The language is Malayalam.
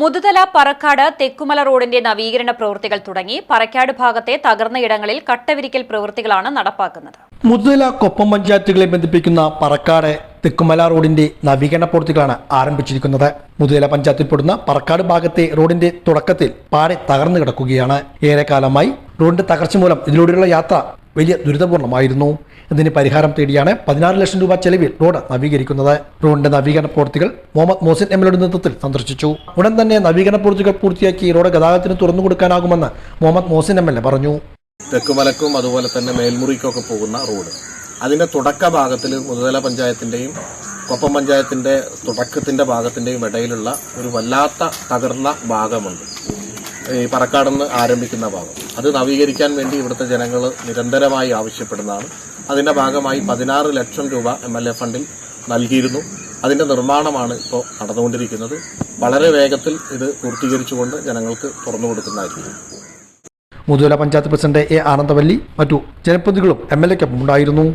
മുതുതല പറക്കാട് തെക്കുമല റോഡിന്റെ നവീകരണ പ്രവൃത്തികൾ തുടങ്ങി. പറക്കാട് ഭാഗത്തെ തകർന്ന ഇടങ്ങളിൽ കട്ടവിരിക്കൽ പ്രവൃത്തികളാണ് നടപ്പാക്കുന്നത്. മുതുതല കൊപ്പം പഞ്ചായത്തുകളെ ബന്ധിപ്പിക്കുന്ന പറക്കാട് തെക്കുമല റോഡിന്റെ നവീകരണ പ്രവൃത്തികളാണ് ആരംഭിച്ചിരിക്കുന്നത്. മുതുതല പഞ്ചായത്തിൽപ്പെടുന്ന പറക്കാട് ഭാഗത്തെ റോഡിന്റെ തുടക്കത്തിൽ പാടെ തകർന്നു കിടക്കുകയാണ്. ഏറെക്കാലമായി റോഡിന്റെ തകർച്ച മൂലം ഇതിലൂടെയുള്ള യാത്ര വലിയ ദുരിതപൂർണമായിരുന്നു. ഇതിന് പരിഹാരം തേടിയാണ് 16 ലക്ഷം രൂപ ചെലവിൽ റോഡ് നവീകരിക്കുന്നത്. റോഡിന്റെ നവീകരണ പ്രവൃത്തികൾ മുഹമ്മദ് മോസിൻ എംഎൽഎയുടെ നേതൃത്വത്തിൽ സന്ദർശിച്ചു. ഉടൻ തന്നെ നവീകരണ പ്രവൃത്തികൾ പൂർത്തിയാക്കി റോഡ് ഗതാഗതത്തിന് തുറന്നു കൊടുക്കാനാകുമെന്ന് മുഹമ്മദ് മോസിൻ എംഎൽഎ പറഞ്ഞു. തെക്കുമലക്കും അതുപോലെ തന്നെ മേൽമുറിക്കൊക്കെ പോകുന്ന റോഡ് അതിന്റെ തുടക്ക ഭാഗത്തിൽ മുതുതല പഞ്ചായത്തിന്റെയും കൊപ്പം പഞ്ചായത്തിന്റെ തുടക്കത്തിന്റെ ഭാഗത്തിന്റെയും ഇടയിലുള്ള ഒരു വല്ലാത്ത തകർന്ന ഭാഗമുണ്ട്. ഈ പറക്കാടെന്ന് ആരംഭിക്കുന്ന ഭാഗം അത് നവീകരിക്കാൻ വേണ്ടി ഇവിടുത്തെ ജനങ്ങൾ നിരന്തരമായി ആവശ്യപ്പെടുന്നതാണ്. അതിന്റെ ഭാഗമായി 16 ലക്ഷം രൂപ MLA ഫണ്ടിൽ നൽകിയിരുന്നു. അതിന്റെ നിർമ്മാണമാണ് ഇപ്പോൾ നടന്നുകൊണ്ടിരിക്കുന്നത്. വളരെ വേഗത്തിൽ ഇത് പൂർത്തീകരിച്ചുകൊണ്ട് ജനങ്ങൾക്ക് തുറന്നു കൊടുക്കുന്നതായിരിക്കും. മുതുതല പഞ്ചായത്ത് പ്രസിഡന്റ് A ആനന്ദവല്ലി മറ്റു ജനപ്രതിനിധികളും MLAക്കൊപ്പം ഉണ്ടായിരുന്നു.